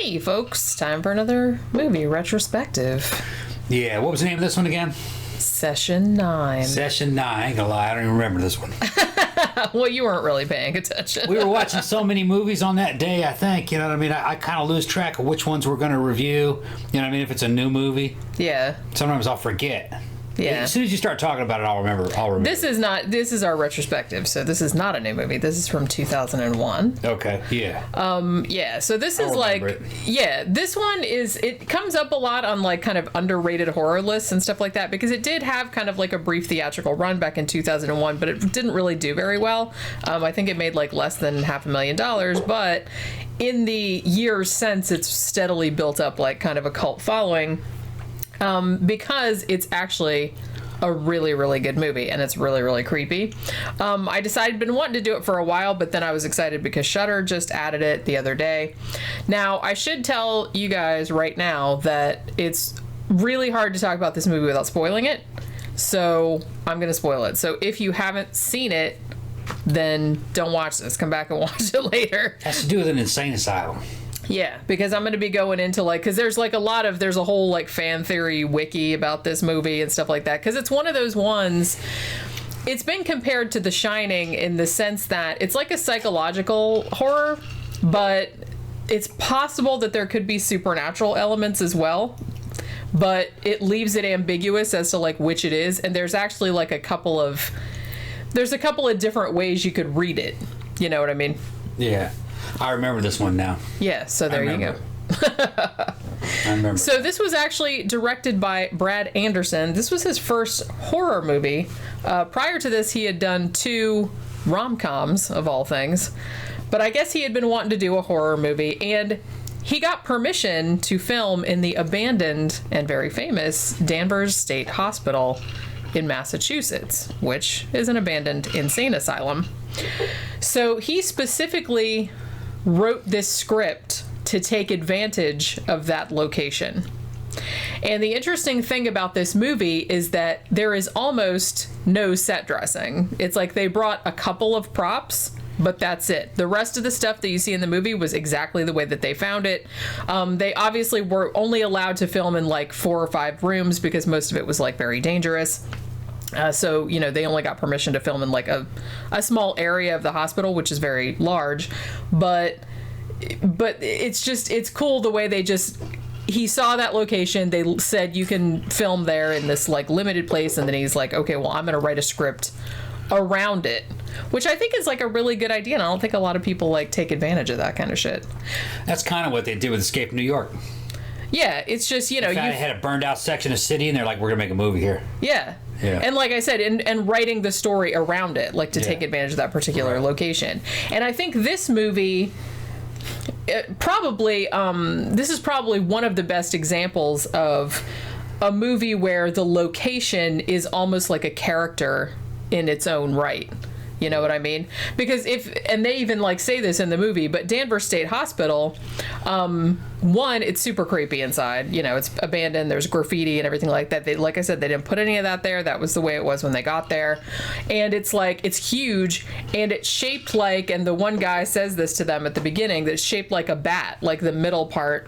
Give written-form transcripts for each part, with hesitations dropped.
Hey, folks, time for another movie retrospective. Yeah, what was the name of this one again? Session 9. Session 9. I ain't gonna lie, I don't even remember this one. Well, you weren't really paying attention. We were watching so many movies on that day, I think. You know what I mean? I kind of lose track of which ones we're going to review. You know what I mean? If it's a new movie. Yeah. Sometimes I'll forget. Yeah. As soon as you start talking about it, I'll remember. This is our retrospective, so this is not a new movie. This is from 2001. Okay, yeah. Yeah, so this is like, yeah, this one is, it comes up a lot on like kind of underrated horror lists and stuff like that, because it did have kind of like a brief theatrical run back in 2001, but it didn't really do very well. I think it made like less than $500,000, but in the years since, it's steadily built up like kind of a cult following. Because it's actually a really, really good movie, and it's really, really creepy. I decided I'd been wanting to do it for a while, but then I was excited because Shudder just added it the other day. Now, I should tell you guys right now that it's really hard to talk about this movie without spoiling it, so I'm going to spoil it. So if you haven't seen it, then don't watch this. Come back and watch it later. It has to do with an insane asylum. Yeah, because I'm going to be going into like, because there's like there's a whole like fan theory wiki about this movie and stuff like that, because it's one of those ones, it's been compared to The Shining in the sense that it's like a psychological horror, but it's possible that there could be supernatural elements as well, but it leaves it ambiguous as to like which it is, and there's actually like a couple of different ways you could read it, you know what I mean? Yeah. I remember this one now. Yeah, so there you go. I remember. So this was actually directed by Brad Anderson. This was his first horror movie. Prior to this, he had done 2 rom-coms, of all things. But I guess he had been wanting to do a horror movie, and he got permission to film in the abandoned and very famous Danvers State Hospital in Massachusetts, which is an abandoned insane asylum. So he specifically wrote this script to take advantage of that location. And the interesting thing about this movie is that there is almost no set dressing. It's like they brought a couple of props, but that's it. The rest of the stuff that you see in the movie was exactly the way that they found it. They obviously were only allowed to film in like 4 or 5 rooms because most of it was like very dangerous. So, you know, they only got permission to film in like a small area of the hospital, which is very large. But it's cool the way he saw that location. They said you can film there in this like limited place. And then he's like, okay, well, I'm going to write a script around it, which I think is like a really good idea. And I don't think a lot of people like take advantage of that kind of shit. That's kind of what they did with Escape New York. Yeah, it's just, you know, you had a burned out section of city and they're like, we're going to make a movie here. Yeah. Yeah. And like I said, and writing the story around it, like to take advantage of that particular location. And I think this movie, this is probably one of the best examples of a movie where the location is almost like a character in its own right. You know what I mean? Because and they even like say this in the movie, but Danvers State Hospital, one, it's super creepy inside. You know, it's abandoned. There's graffiti and everything like that. Like I said, they didn't put any of that there. That was the way it was when they got there. And it's like, it's huge and it's shaped like, and the one guy says this to them at the beginning, that it's shaped like a bat, like the middle part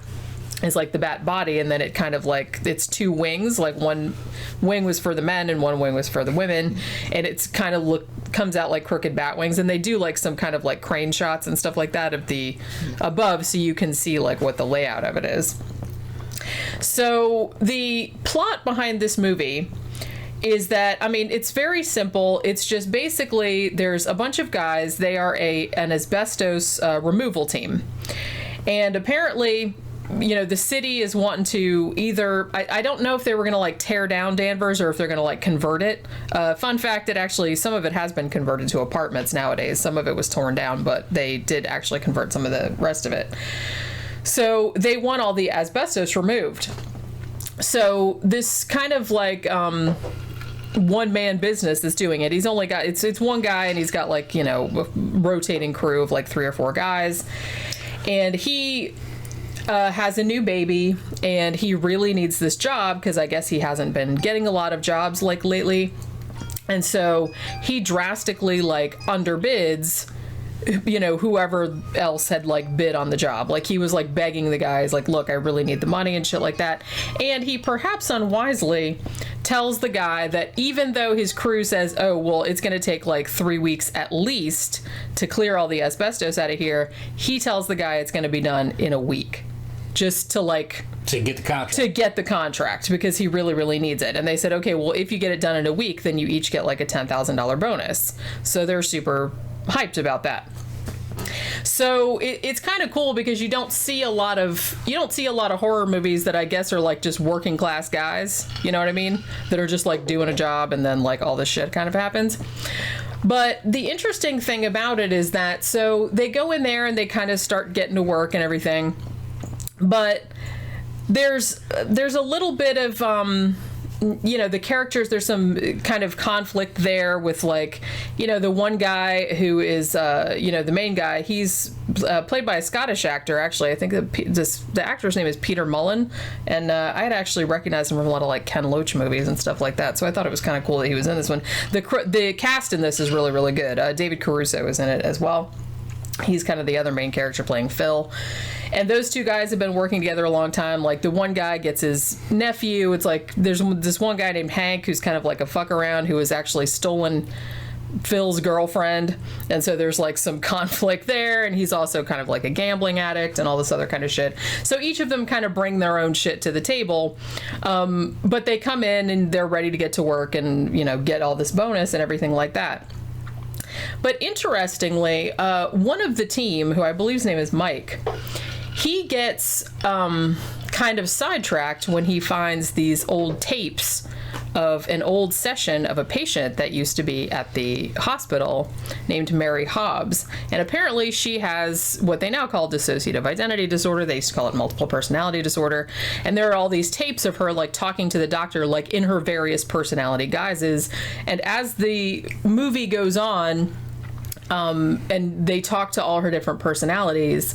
is like the bat body, and then it kind of like, it's 2 wings, like one wing was for the men and one wing was for the women, and it's kind of comes out like crooked bat wings, and they do like some kind of like crane shots and stuff like that of the above, so you can see like what the layout of it is. So the plot behind this movie is that, I mean, it's very simple. It's just basically there's a bunch of guys. They are an asbestos removal team, and apparently, you know, the city is wanting to either, I don't know if they were going to like tear down Danvers or if they're going to like convert it. Fun fact that actually some of it has been converted to apartments nowadays. Some of it was torn down, but they did actually convert some of the rest of it. So they want all the asbestos removed. So this kind of like one-man business is doing it. He's only got, it's one guy, and he's got like, you know, a rotating crew of like 3 or 4 guys. And he has a new baby, and he really needs this job because I guess he hasn't been getting a lot of jobs like lately. And so he drastically like underbids whoever else had like bid on the job. Like he was like begging the guys like, look, I really need the money and shit like that. And he perhaps unwisely tells the guy that even though his crew says, oh, well, it's going to take like 3 weeks at least to clear all the asbestos out of here, he tells the guy it's going to be done in a week. Just to like... To get the contract. To get the contract, because he really, really needs it. And they said, okay, well, if you get it done in a week, then you each get like a $10,000 bonus. So they're super hyped about that. So it's kind of cool because you don't see a lot of horror movies that I guess are like just working class guys, you know what I mean? That are just like doing a job and then like all this shit kind of happens. But the interesting thing about it is that, so they go in there and they kind of start getting to work and everything. But there's a little bit of the characters, there's some kind of conflict there with like, the one guy who is the main guy, he's played by a Scottish actor. Actually, I think the actor's name is Peter Mullen, and I had actually recognized him from a lot of like Ken Loach movies and stuff like that, so I thought it was kind of cool that he was in this one. The cast in this is really, really good. David Caruso is in it as well. He's kind of the other main character playing Phil. And those two guys have been working together a long time. Like, the one guy gets his nephew. It's like, there's this one guy named Hank who's kind of like a fuck around who has actually stolen Phil's girlfriend. And so there's like some conflict there. And he's also kind of like a gambling addict and all this other kind of shit. So each of them kind of bring their own shit to the table. But they come in and they're ready to get to work and, get all this bonus and everything like that. But interestingly, one of the team, who I believe his name is Mike, he gets kind of sidetracked when he finds these old tapes of an old session of a patient that used to be at the hospital named Mary Hobbs. And apparently she has what they now call dissociative identity disorder. They used to call it multiple personality disorder. And there are all these tapes of her like talking to the doctor like in her various personality guises. And as the movie goes on, and they talk to all her different personalities,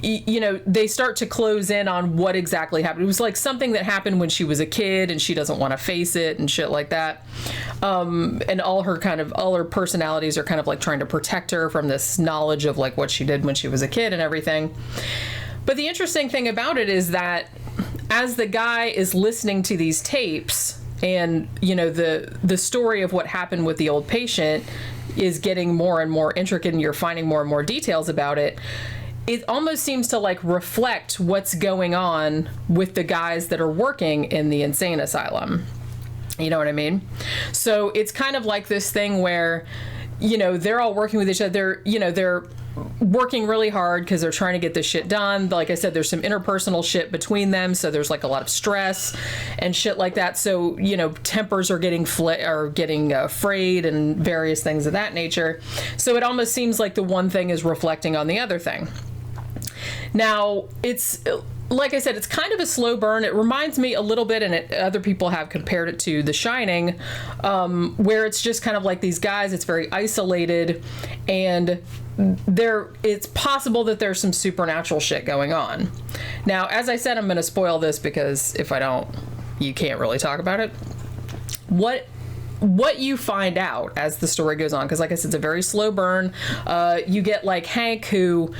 they start to close in on what exactly happened. It was like something that happened when she was a kid and she doesn't want to face it and shit like that. And all her personalities are kind of like trying to protect her from this knowledge of like what she did when she was a kid and everything. But the interesting thing about it is that as the guy is listening to these tapes and, the story of what happened with the old patient is getting more and more intricate and you're finding more and more details about it, it almost seems to like reflect what's going on with the guys that are working in the insane asylum. You know what I mean? So it's kind of like this thing where, they're all working with each other. They're working really hard because they're trying to get this shit done. Like I said, there's some interpersonal shit between them. So there's like a lot of stress and shit like that. So, tempers are getting frayed and various things of that nature. So it almost seems like the one thing is reflecting on the other thing. Now, it's, like I said, it's kind of a slow burn. It reminds me a little bit, and other people have compared it to The Shining, where it's just kind of like these guys, it's very isolated, and it's possible that there's some supernatural shit going on. Now, as I said, I'm going to spoil this because if I don't, you can't really talk about it. What you find out as the story goes on, because like I said, it's a very slow burn. You get like Hank, who,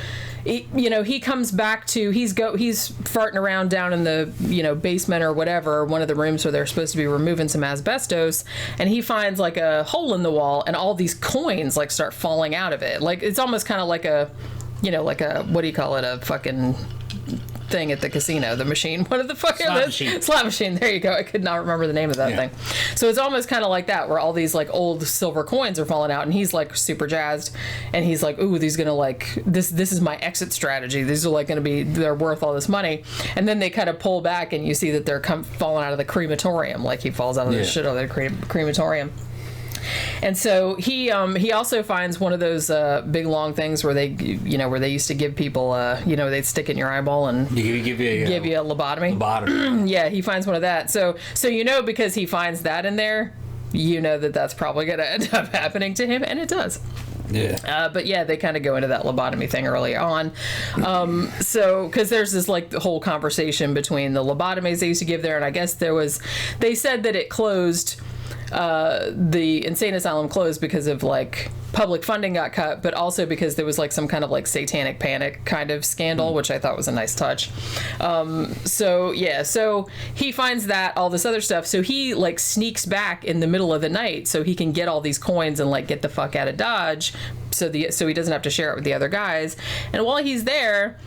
he comes back to, he's farting around down in the, basement or whatever, one of the rooms where they're supposed to be removing some asbestos, and he finds like a hole in the wall and all these coins like start falling out of it. Like, it's almost kind of like a, what do you call it? A fucking thing at the casino, the machine. What are the fuck are those? Slot machine. There you go. I could not remember the name of that thing. So it's almost kind of like that, where all these like old silver coins are falling out, and he's like super jazzed, and he's like, "Ooh, these gonna like this is my exit strategy. These are like they're worth all this money." And then they kind of pull back, and you see that they're falling out of the crematorium, like he falls out of the shit out of the crematorium. And so he also finds one of those big long things where they used to give people they'd stick it in your eyeball and give you a lobotomy. Yeah, he finds one of that. So because he finds that in there, that's probably going to end up happening to him, and it does. Yeah. But yeah, they kind of go into that lobotomy thing early on. So, because there's this like the whole conversation between the lobotomies they used to give there, and I guess they said that it closed the insane asylum closed because of like public funding got cut, but also because there was like some kind of like satanic panic kind of scandal, which I thought was a nice touch. So he finds that all this other stuff, so he like sneaks back in the middle of the night so he can get all these coins and like get the fuck out of Dodge, so he doesn't have to share it with the other guys. And while he's there,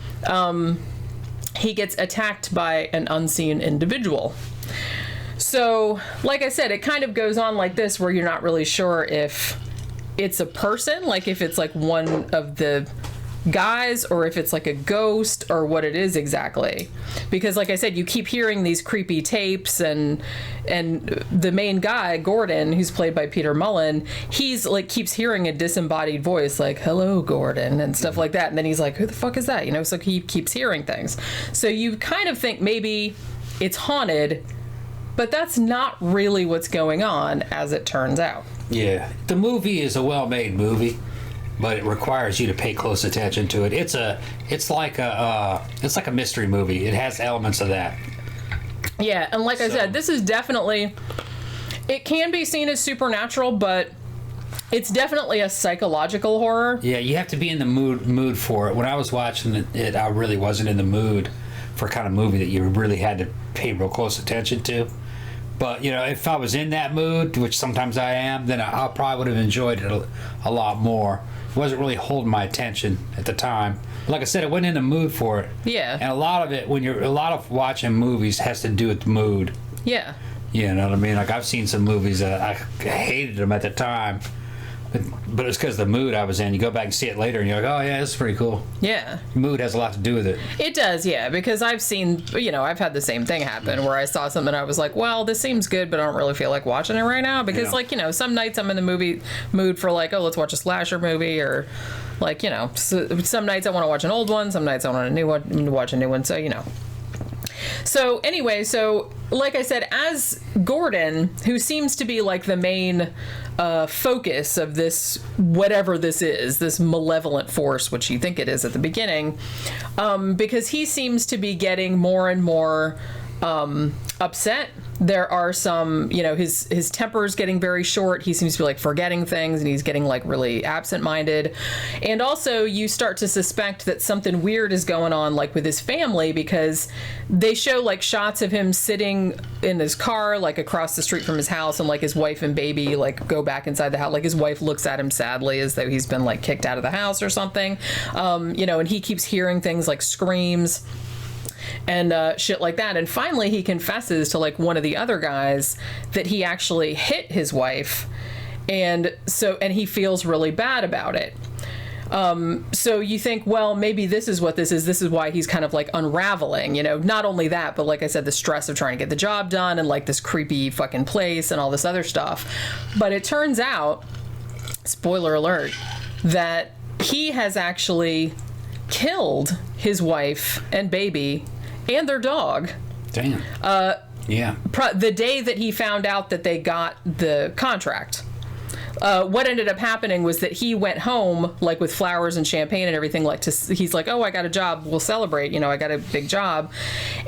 he gets attacked by an unseen individual. So, like I said, it kind of goes on like this, where you're not really sure if it's a person, like if it's like one of the guys, or if it's like a ghost, or what it is exactly. Because, like I said, you keep hearing these creepy tapes, and the main guy, Gordon, who's played by Peter Mullen, he's like keeps hearing a disembodied voice, like "Hello, Gordon," and stuff like that. And then he's like, "Who the fuck is that?" You know, so he keeps hearing things. So you kind of think maybe it's haunted. But that's not really what's going on, as it turns out. Yeah. The movie is a well-made movie, but it requires you to pay close attention to it. It's like a mystery movie. It has elements of that. Yeah, and like I said, this is definitely, it can be seen as supernatural, but it's definitely a psychological horror. Yeah, you have to be in the mood for it. When I was watching it, I really wasn't in the mood for a kind of movie that you really had to pay real close attention to. But, you know, if I was in that mood, which sometimes I am, then I probably would have enjoyed it a lot more. It wasn't really holding my attention at the time. Like I said, I wasn't in the mood for it. Yeah. And a lot of watching movies has to do with the mood. Yeah. You know what I mean? Like, I've seen some movies that I hated them at the time. But it's because the mood I was in. You go back and see it later, and you're like, oh, yeah, this is pretty cool. Yeah. Mood has a lot to do with it. It does, yeah, because I've seen, you know, I've had the same thing happen where I saw something and I was like, well, this seems good, but I don't really feel like watching it right now. Because, like, you know, some nights I'm in the movie mood for, like, oh, let's watch a slasher movie, or, like, you know, some nights I want to watch an old one, some nights I want to watch a new one, so, you know. So, anyway, like I said, as Gordon, who seems to be, like, the main focus of this, whatever this is, this malevolent force, which you think it is at the beginning, because he seems to be getting more and more upset. There are some, you know, his temper's getting very short. He seems to be like forgetting things, and he's getting like really absent-minded. And also you start to suspect that something weird is going on, like with his family, because they show like shots of him sitting in his car, like across the street from his house, and like his wife and baby like go back inside the house. Like his wife looks at him sadly, as though he's been like kicked out of the house or something. You know, and he keeps hearing things like screams and shit like that. And finally he confesses to like one of the other guys that he actually hit his wife, and he feels really bad about it. So you think, well, maybe this is what this is. This is why he's kind of like unraveling, you know, not only that, but like I said, the stress of trying to get the job done, and like this creepy fucking place and all this other stuff. But it turns out, spoiler alert, that he has actually killed his wife and baby and their dog. Damn. Yeah. The day that he found out that they got the contract. What ended up happening was that he went home like with flowers and champagne and everything, like he's like, oh, I got a job, we'll celebrate, you know, I got a big job.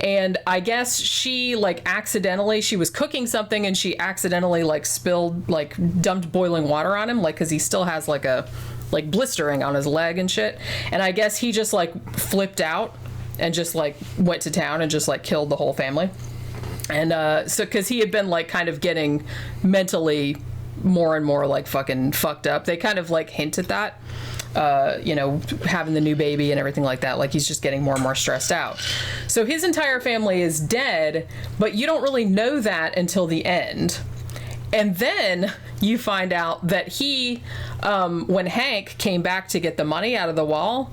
And I guess she like accidentally, she was cooking something and she accidentally like spilled, like dumped boiling water on him, like because he still has like a like blistering on his leg and shit. And I guess he just like flipped out and just like went to town and just like killed the whole family. And so because he had been like kind of getting mentally more and more like fucking fucked up. They kind of like hint at that, you know, having the new baby and everything like that. Like he's just getting more and more stressed out. So his entire family is dead, but you don't really know that until the end. And then you find out that he, when Hank came back to get the money out of the wall,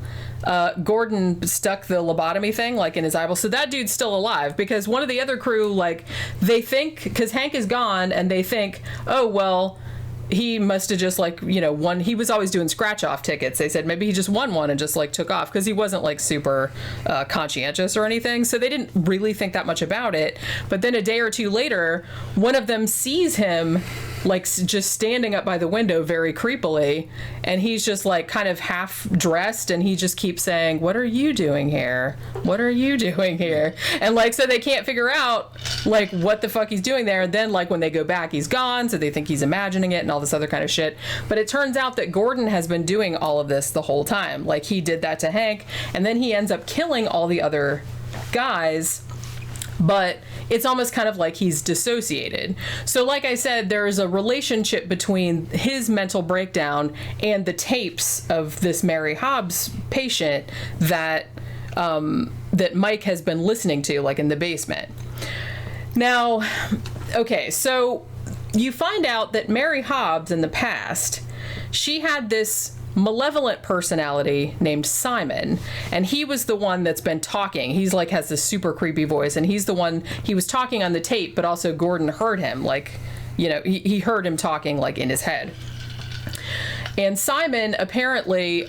Gordon stuck the lobotomy thing like in his eyeball. So that dude's still alive, because one of the other crew, like, they think, because Hank is gone, and they think, oh, well, he must have just like, you know, won. He was always doing scratch off tickets. They said maybe he just won one and just like took off, because he wasn't like super conscientious or anything. So they didn't really think that much about it. But then a day or two later, one of them sees him like just standing up by the window very creepily, and he's just like kind of half dressed, and he just keeps saying, "What are you doing here? What are you doing here?" And like, so they can't figure out like what the fuck he's doing there. And then like when they go back, he's gone, so they think he's imagining it and all this other kind of shit. But it turns out that Gordon has been doing all of this the whole time. Like, he did that to Hank, and then he ends up killing all the other guys, but it's almost kind of like he's dissociated. So like I said, there is a relationship between his mental breakdown and the tapes of this Mary Hobbs patient that that Mike has been listening to, like in the basement. Now, okay, so you find out that Mary Hobbs in the past, she had this malevolent personality named Simon, and he was the one that's been talking. He's like has this super creepy voice, and he's the one, he was talking on the tape, but also Gordon heard him, like, you know, he heard him talking like in his head. And Simon apparently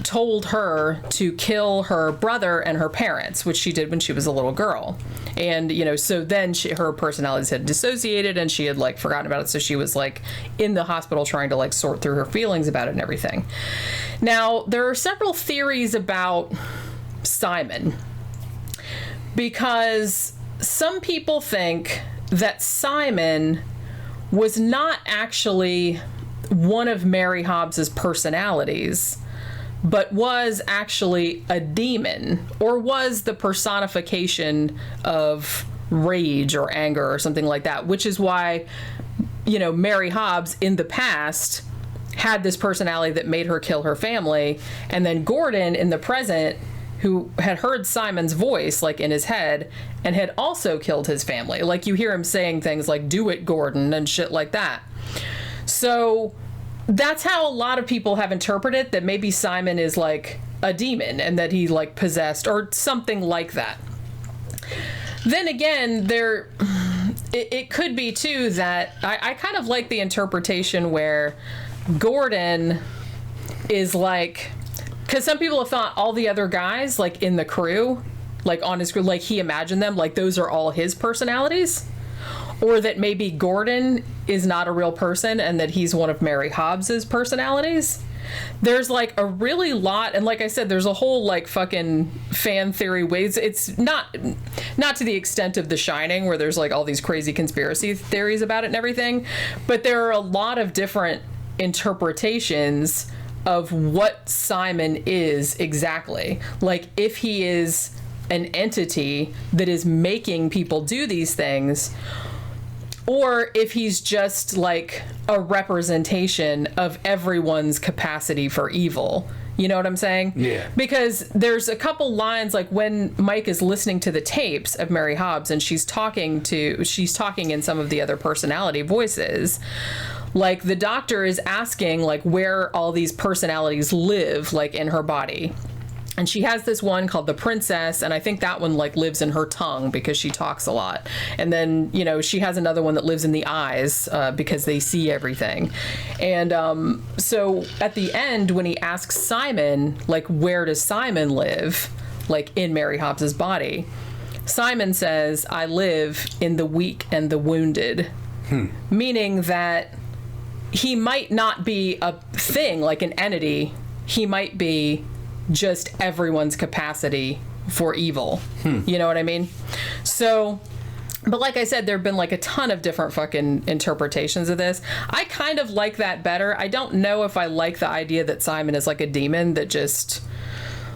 told her to kill her brother and her parents, which she did when she was a little girl. And, you know, so then her personalities had dissociated, and she had like forgotten about it. So she was like in the hospital trying to like sort through her feelings about it and everything. Now, there are several theories about Simon, because some people think that Simon was not actually one of Mary Hobbs's personalities, but was actually a demon, or was the personification of rage or anger or something like that, which is why, you know, Mary Hobbs in the past had this personality that made her kill her family, and then Gordon in the present, who had heard Simon's voice like in his head and had also killed his family. Like, you hear him saying things like, "Do it, Gordon," and shit like that. So that's how a lot of people have interpreted that maybe Simon is like a demon and that he like possessed or something like that. Then again, it could be too that I kind of like the interpretation where Gordon is like, because some people have thought all the other guys like in the crew, like on his crew, like he imagined them, like those are all his personalities. Or that maybe Gordon is not a real person and that he's one of Mary Hobbs's personalities. There's like a really lot, and like I said, there's a whole like fucking fan theory ways. It's not to the extent of The Shining, where there's like all these crazy conspiracy theories about it and everything, but there are a lot of different interpretations of what Simon is exactly. Like, if he is an entity that is making people do these things, or if he's just like a representation of everyone's capacity for evil. You know what I'm saying? Yeah. Because there's a couple lines, like when Mike is listening to the tapes of Mary Hobbs and she's talking in some of the other personality voices. Like, the doctor is asking like where all these personalities live, like in her body. And she has this one called the Princess, and I think that one like lives in her tongue because she talks a lot. And then, you know, she has another one that lives in the eyes because they see everything. And so at the end, when he asks Simon, like, where does Simon live, like in Mary Hobbs's body, Simon says, "I live in the weak and the wounded." Meaning that he might not be a thing, like an entity. He might be just everyone's capacity for evil. You know what I mean? So, but like I said, there have been like a ton of different fucking interpretations of this. I kind of like that better. I don't know if I like the idea that Simon is like a demon that just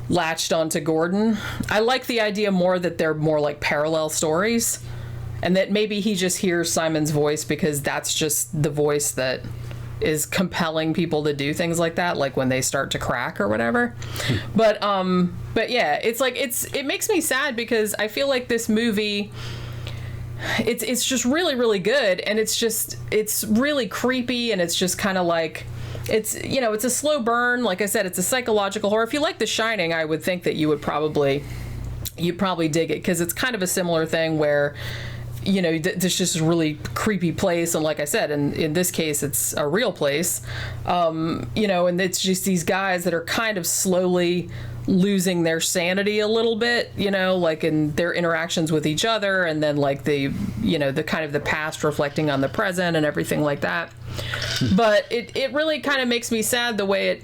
latched onto Gordon. I like the idea more that they're more like parallel stories, and that maybe he just hears Simon's voice because that's just the voice that is compelling people to do things like that, like when they start to crack or whatever. But yeah, it's like, it makes me sad because I feel like this movie, it's just really, really good, and it's really creepy, and it's just kind of like, it's, you know, it's a slow burn. Like I said, it's a psychological horror. If you like The Shining, I would think that you'd probably dig it, because it's kind of a similar thing where, you know, there's just a really creepy place, and like I said, in this case, it's a real place, you know, and it's just these guys that are kind of slowly losing their sanity a little bit, you know, like in their interactions with each other, and then like the, you know, the kind of the past reflecting on the present and everything like that. But it really kind of makes me sad the way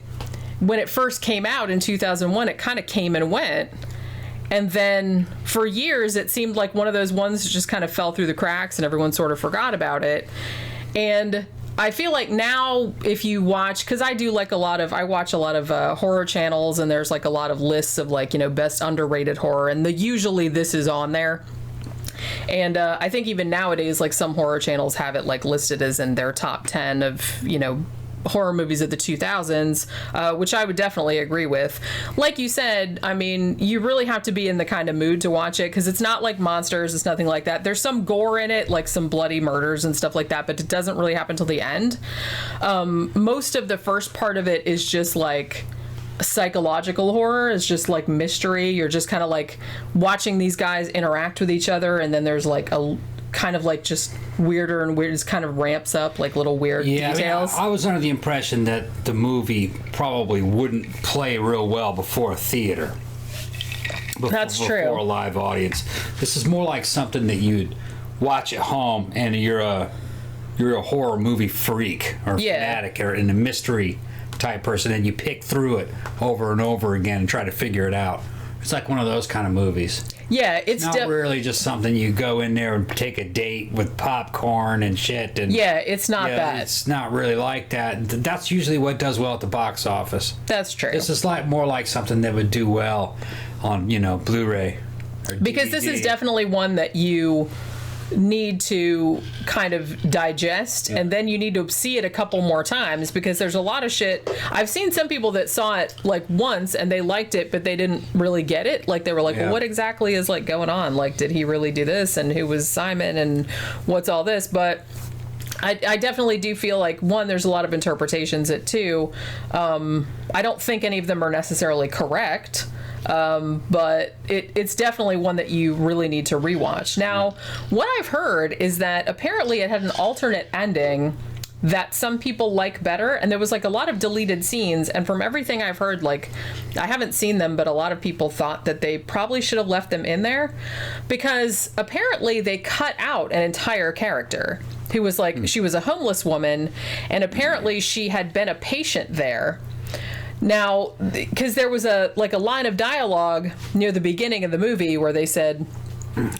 when it first came out in 2001, it kind of came and went. And then for years, it seemed like one of those ones that just kind of fell through the cracks and everyone sort of forgot about it. And I feel like now if you watch, because I watch a lot of horror channels, and there's like a lot of lists of like, you know, best underrated horror, and usually this is on there. And I think even nowadays, like some horror channels have it like listed as in their top 10 of, you know, horror movies of the 2000s, which I would definitely agree with. Like you said, I mean, you really have to be in the kind of mood to watch it, because it's not like Monsters, it's nothing like that. There's some gore in it, like some bloody murders and stuff like that, but it doesn't really happen till the end. Most of the first part of it is just like psychological horror. It's just like mystery. You're just kind of like watching these guys interact with each other, and then there's like a kind of like just weirder and weird. It kind of ramps up like little weird details. I was under the impression that the movie probably wouldn't play real well before a theater. That's true. Before a live audience. This is more like something that you'd watch at home, and you're a horror movie freak or fanatic or in a mystery type person, and you pick through it over and over again and try to figure it out. It's like one of those kind of movies. Yeah, it's not really just something you go in there and take a date with popcorn and shit. And yeah, it's not that. It's not really like that. That's usually what does well at the box office. That's true. This is like more like something that would do well on, you know, Blu-ray or because DVD. This is definitely one that you need to kind of digest, and then you need to see it a couple more times, because there's a lot of shit. I've seen some people that saw it like once and they liked it, but they didn't really get it. Like they were like, well, what exactly is like going on? Like, did he really do this? And who was Simon? And what's all this? But I definitely do feel like, one, there's a lot of interpretations. Two, I don't think any of them are necessarily correct. But it's definitely one that you really need to rewatch. Now, what I've heard is that apparently it had an alternate ending that some people like better, and there was like a lot of deleted scenes, and from everything I've heard, like, I haven't seen them, but a lot of people thought that they probably should have left them in there, because apparently they cut out an entire character who was like, she was a homeless woman, and apparently she had been a patient there. Now, because there was a line of dialogue near the beginning of the movie where they said,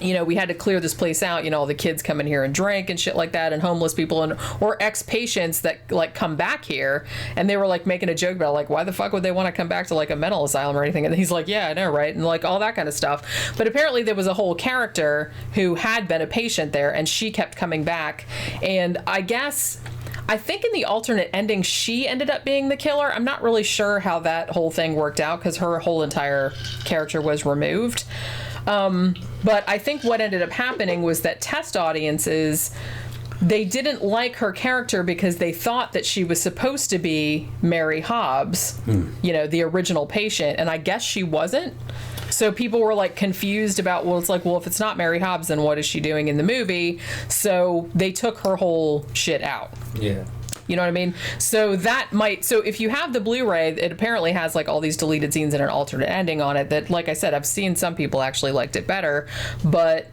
you know, we had to clear this place out, you know, all the kids come in here and drink and shit like that, and homeless people or ex-patients that like come back here, and they were like making a joke about like, why the fuck would they want to come back to like a mental asylum or anything? And he's like, yeah, I know, right? And like all that kind of stuff. But apparently there was a whole character who had been a patient there, and she kept coming back, and I think in the alternate ending, she ended up being the killer. I'm not really sure how that whole thing worked out, because her whole entire character was removed. But I think what ended up happening was that test audiences, they didn't like her character because they thought that she was supposed to be Mary Hobbs, you know, the original patient, and I guess she wasn't. So people were like confused about, well, it's like, well, if it's not Mary Hobbs, then what is she doing in the movie? So they took her whole shit out. Yeah. You know what I mean? So if you have the Blu-ray, it apparently has like all these deleted scenes and an alternate ending on it that, like I said, I've seen some people actually liked it better, but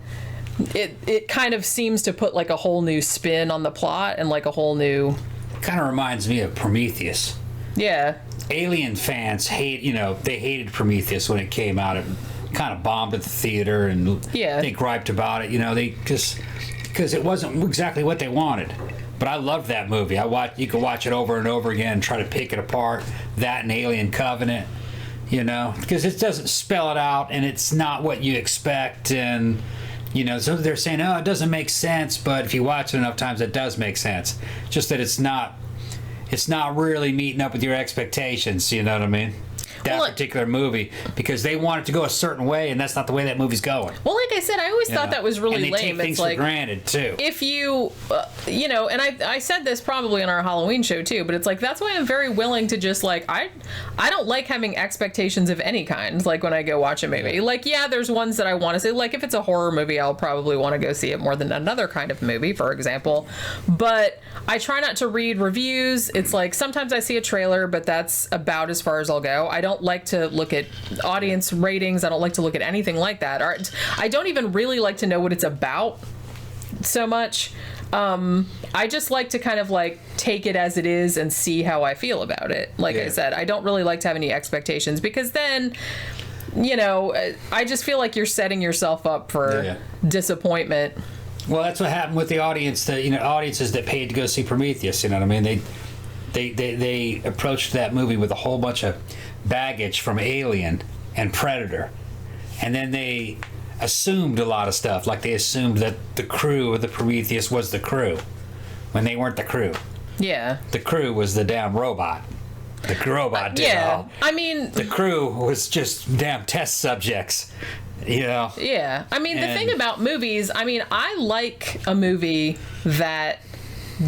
it kind of seems to put like a whole new spin on the plot and like a whole new... Kind of reminds me of Prometheus. Yeah. Alien fans they hated Prometheus when it came out. It kind of bombed at the theater, and they griped about it. You know, because it wasn't exactly what they wanted. But I loved that movie. You could watch it over and over again and try to pick it apart. That and Alien Covenant, you know, because it doesn't spell it out, and it's not what you expect, and you know, so they're saying, oh, it doesn't make sense, but if you watch it enough times, it does make sense. Just that it's not really meeting up with your expectations, you know what I mean? That particular movie, because they want it to go a certain way, and that's not the way that movie's going. Well, like I said, I always thought that was really and they lame. Take things it's like, for granted too. If you, you know, and I said this probably in our Halloween show too, but it's like that's why I'm very willing to just like I don't like having expectations of any kind. Like when I go watch a movie, like there's ones that I want to see. Like if it's a horror movie, I'll probably want to go see it more than another kind of movie, for example. But I try not to read reviews. It's like sometimes I see a trailer, but that's about as far as I'll go. I don't like to look at audience ratings. I don't like to look at anything like that. I don't even really like to know what it's about so much. I just like to kind of like take it as it is and see how I feel about it. Like I said, I don't really like to have any expectations, because then, you know, I just feel like you're setting yourself up for disappointment. Well, that's what happened with the audience. That, you know, audiences that paid to go see Prometheus. You know what I mean? They approached that movie with a whole bunch of baggage from Alien and Predator, and then they assumed a lot of stuff. Like they assumed that the crew of the Prometheus was the crew, when they weren't the crew. Yeah. The crew was the damn robot. The robot did all. I mean, the crew was just damn test subjects. You know? Yeah. I mean, the thing about movies, I mean, I like a movie that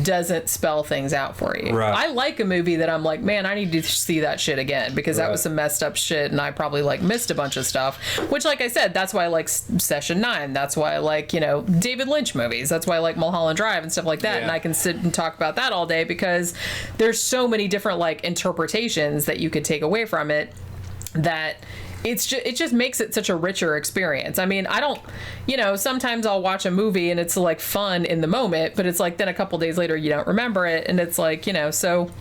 doesn't spell things out for you. Right. I like a movie that I'm like, man, I need to see that shit again, because that was some messed up shit, and I probably like missed a bunch of stuff, which, like I said, that's why I like Session 9. That's why I like, you know, David Lynch movies. That's why I like Mulholland Drive and stuff like that. And I can sit and talk about that all day, because there's so many different like interpretations that you could take away from it, that it just makes it such a richer experience. I mean, I don't, you know, sometimes I'll watch a movie and it's like fun in the moment, but it's like then a couple days later you don't remember it, and it's like, you know, so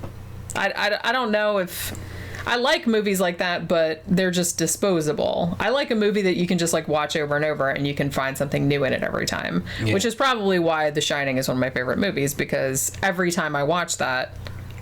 I don't know if I like movies like that, but they're just disposable. I like a movie that you can just like watch over and over, and you can find something new in it every time, which is probably why The Shining is one of my favorite movies, because every time I watch that,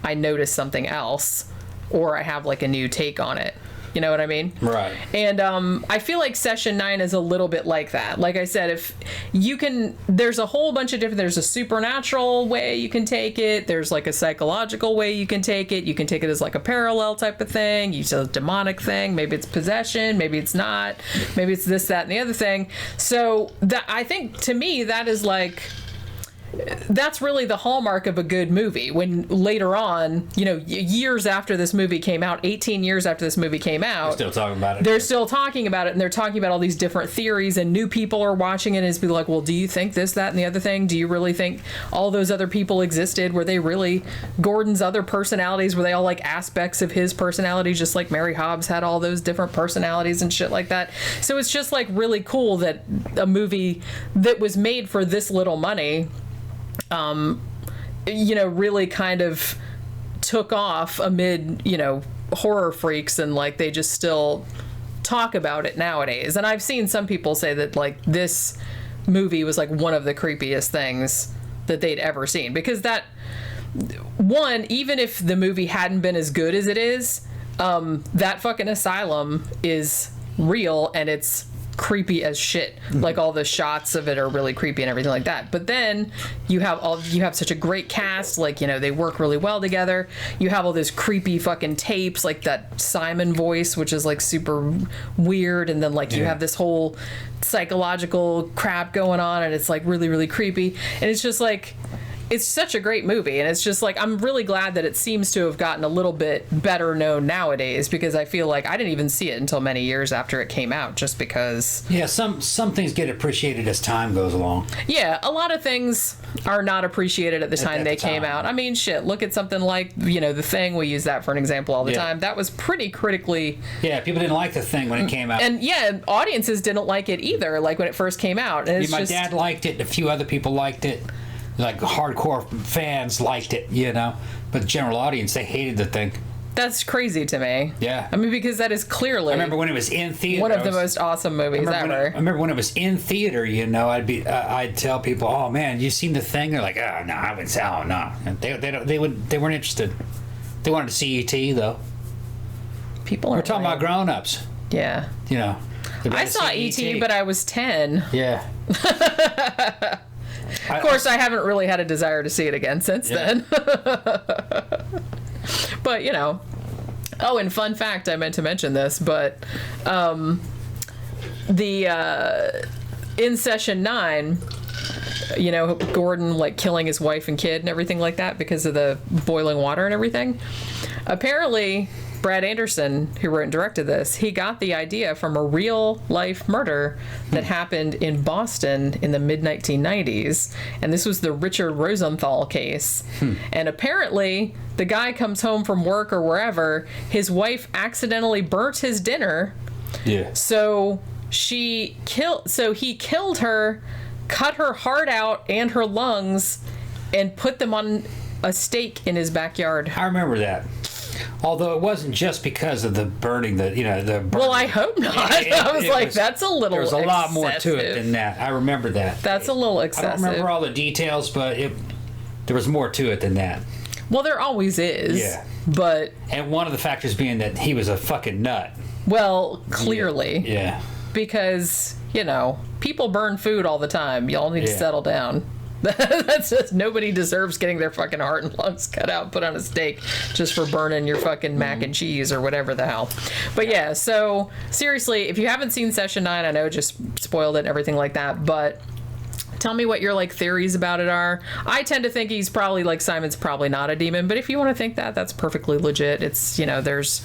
I notice something else, or I have like a new take on it. You know what I mean? Right. And I feel like Session 9 is a little bit like that. Like I said, if you can, there's a whole bunch of different, there's a supernatural way you can take it. There's like a psychological way you can take it. You can take it as like a parallel type of thing. You say a demonic thing. Maybe it's possession. Maybe it's not. Maybe it's this, that, and the other thing. So that, I think, to me, that is like, that's really the hallmark of a good movie. When later on, you know, years after this movie came out, 18 years after this movie came out, they're still talking about it. They're still talking about it, and they're talking about all these different theories, and new people are watching it, and it's be like, well, do you think this, that, and the other thing? Do you really think all those other people existed? Were they really Gordon's other personalities? Were they all like aspects of his personality, just like Mary Hobbs had all those different personalities and shit like that? So it's just like really cool that a movie that was made for this little money, you know, really kind of took off amid, you know, horror freaks, and like they just still talk about it nowadays. And I've seen some people say that like this movie was like one of the creepiest things that they'd ever seen, because that one, even if the movie hadn't been as good as it is, that fucking asylum is real, and it's creepy as shit. Like all the shots of it are really creepy and everything like that. But then you have such a great cast, like, you know, they work really well together. You have all those creepy fucking tapes, like that Simon voice, which is like super weird, and then like you have this whole psychological crap going on, and it's like really, really creepy. And it's just like, it's such a great movie, and it's just like, I'm really glad that it seems to have gotten a little bit better known nowadays, because I feel like I didn't even see it until many years after it came out, just because. Yeah, some things get appreciated as time goes along. Yeah, a lot of things are not appreciated at the time they came out. I mean, shit, look at something like, you know, The Thing. We use that for an example all the time. That was pretty critically. Yeah, people didn't like The Thing when it came out. And yeah, audiences didn't like it either, like when it first came out. And it's my dad liked it, and a few other people liked it. Like hardcore fans liked it, you know, but the general audience, they hated The Thing. That's crazy to me. Yeah. I mean, because that is clearly. I remember when it was in theater. One of the most awesome movies ever. I remember when it was in theater, you know, I'd tell people, "Oh man, you seen The Thing?" They're like, "Oh no, I haven't seen. Oh no." And they weren't interested. They wanted to see E.T. though. People are. We're talking about grown-ups. Yeah. You know. I saw E.T., but I was 10. Yeah. Of course, I haven't really had a desire to see it again since then. But, you know. Oh, and fun fact, I meant to mention this, but in Session 9, you know, Gordon, like, killing his wife and kid and everything like that because of the boiling water and everything. Apparently, Brad Anderson, who wrote and directed this, he got the idea from a real life murder that happened in Boston in the mid 1990s. And this was the Richard Rosenthal case. And apparently, the guy comes home from work or wherever, his wife accidentally burnt his dinner. Yeah. So he killed her, cut her heart out and her lungs, and put them on a stake in his backyard. I remember that. Although it wasn't just because of the burning, Well, I hope not. I was like, that's a little There was a excessive. lot more to it than that. I remember that. That's a little excessive. I don't remember all the details, but there was more to it than that. Well, there always is. Yeah. But... And one of the factors being that he was a fucking nut. Well, clearly. Yeah. Because, people burn food all the time. Y'all need to settle down. That's just, nobody deserves getting their fucking heart and lungs cut out, put on a stake just for burning your fucking mac and cheese or whatever the hell. But yeah, so seriously, if you haven't seen Session 9, I know it just spoiled it and everything like that, but tell me what your theories about it are. I tend to think he's probably Simon's probably not a demon, but if you want to think that, that's perfectly legit. It's, there's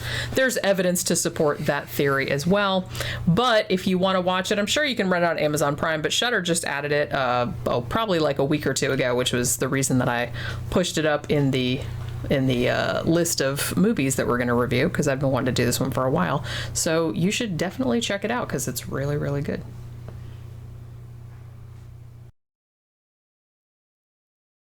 evidence to support that theory as well. But if you want to watch it, I'm sure you can rent it on Amazon Prime, but Shudder just added it probably a week or two ago, which was the reason that I pushed it up in the list of movies that we're going to review, because I've been wanting to do this one for a while. So you should definitely check it out because it's really, really good.